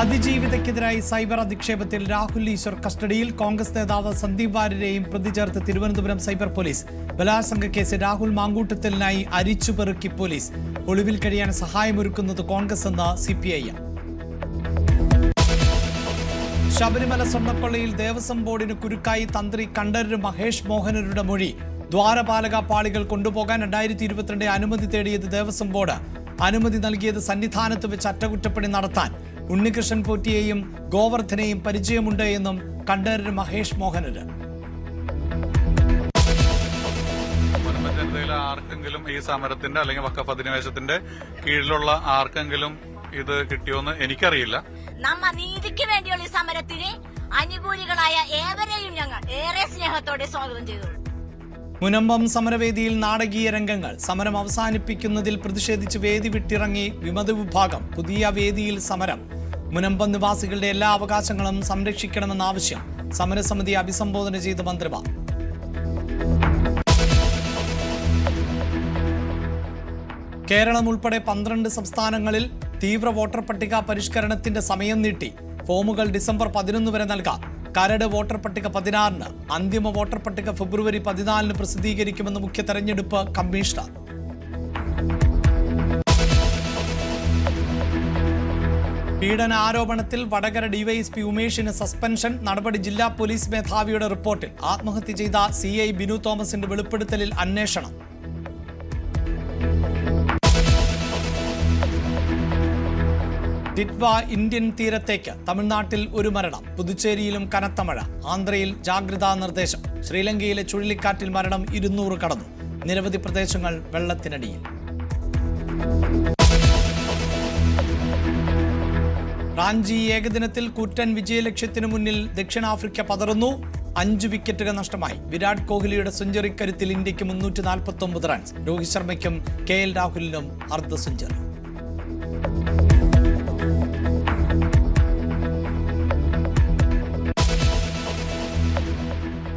അതിജീവിതയ്ക്കെതിരായി cyber അധിക്ഷേപത്തിൽ Rahul Easwar കസ്റ്റഡിയിൽ. കോൺഗ്രസ് നേതാവ് സന്ദീപ് വാര്യരെയും പ്രതി ചേർത്ത് തിരുവനന്തപുരം സൈബർ പോലീസ്. ബലാത്സംഗ കേസ് രാഹുൽ മാങ്കൂട്ടത്തിലിനായി അരിച്ചുപെറുക്കി പോലീസ്. ഒളിവിൽ കഴിയാൻ സഹായമൊരുക്കുന്നത് കോൺഗ്രസ് എന്ന CPI. ശബരിമല സ്വർണ്ണക്കൊള്ളയിൽ ദേവസ്വം ബോർഡിന് കുരുക്കായി തന്ത്രി കണ്ഠരര് മഹേഷ് മോഹനരുടെ മൊഴി. ദ്വാരപാലക പാളികൾ കൊണ്ടുപോകാൻ 2022 അനുമതി തേടിയത് ദേവസ്വം ബോർഡ്. അനുമതി നൽകിയത് സന്നിധാനത്ത് വെച്ച് അറ്റകുറ്റപ്പണി നടത്താൻ. ഉണ്ണികൃഷ്ണൻ പോറ്റിയെയും ഗോവർദ്ധനെയും പരിചയമുണ്ട് എന്നും കണ്ഠരര് മഹേഷ് മോഹനര്. ജനതയിലെ ആർക്കെങ്കിലും ഈ സമരത്തിന്റെ അല്ലെങ്കിൽ വഖഫ് അധിനിവേശത്തിന്റെ കീഴിലുള്ള ആർക്കെങ്കിലും ഇത് കിട്ടിയോന്ന് എനിക്കറിയില്ല. നമ്മ നീതിക്ക് വേണ്ടിയുള്ള ഈ സമരത്തിന് അനുകൂലികളായ ഏവരെയും ഞങ്ങൾ ഏറെ സ്നേഹത്തോടെ സ്വാഗതം ചെയ്തു. മുനമ്പം സമരവേദിയിൽ നാടകീയ രംഗങ്ങൾ. സമരം അവസാനിപ്പിക്കുന്നതിൽ പ്രതിഷേധിച്ച് വേദി വിട്ടിറങ്ങി വിമത വിഭാഗം. പുതിയ വേദിയിൽ സമരം. മുനമ്പം നിവാസികളുടെ എല്ലാ അവകാശങ്ങളും സംരക്ഷിക്കണമെന്ന ആവശ്യം. സമരസമിതി അഭിസംബോധന ചെയ്ത് മന്ത്രിമാർ. കേരളം ഉൾപ്പെടെ 12 സംസ്ഥാനങ്ങളിൽ തീവ്ര വോട്ടർ പട്ടിക പരിഷ്കരണത്തിന്റെ സമയം നീട്ടി. ഫോമുകൾ ഡിസംബർ 11 വരെ നൽകാം. കരട് വോട്ടർ പട്ടിക 16-ന്. അന്തിമ വോട്ടർ പട്ടിക ഫെബ്രുവരി 14-ന് പ്രസിദ്ധീകരിക്കുമെന്ന് മുഖ്യ തെരഞ്ഞെടുപ്പ് കമ്മീഷണർ. പീഡന ആരോപണത്തിൽ വടകര ഡിവൈഎസ്പി ഉമേഷിന് സസ്പെൻഷൻ. നടപടി ജില്ലാ പോലീസ് മേധാവിയുടെ റിപ്പോർട്ടിൽ. ആത്മഹത്യ ചെയ്ത CI ബിനു തോമസിന്റെ വെളിപ്പെടുത്തലിൽ അന്വേഷണം. ടിറ്റ്വ ഇന്ത്യൻ തീരത്തേക്ക്. തമിഴ്നാട്ടിൽ ഒരു മരണം. പുതുച്ചേരിയിലും കനത്ത മഴ. ആന്ധ്രയിൽ ജാഗ്രതാ നിർദ്ദേശം. ശ്രീലങ്കയിലെ ചുഴലിക്കാറ്റിൽ മരണം 200 കടന്നു. നിരവധി പ്രദേശങ്ങൾ വെള്ളത്തിനടിയിൽ. റാഞ്ചി ഏകദിനത്തിൽ കൂറ്റൻ വിജയലക്ഷ്യത്തിനു മുന്നിൽ ദക്ഷിണാഫ്രിക്ക പതറുന്നു. 5 വിക്കറ്റുകൾ നഷ്ടമായി. വിരാട് കോഹ്ലിയുടെ സെഞ്ചുറി കരുത്തിൽ ഇന്ത്യക്ക് 349 റൺസ്. രോഹിത് ശർമ്മയ്ക്കും KL രാഹുലിനും അർദ്ധ സെഞ്ചുറി.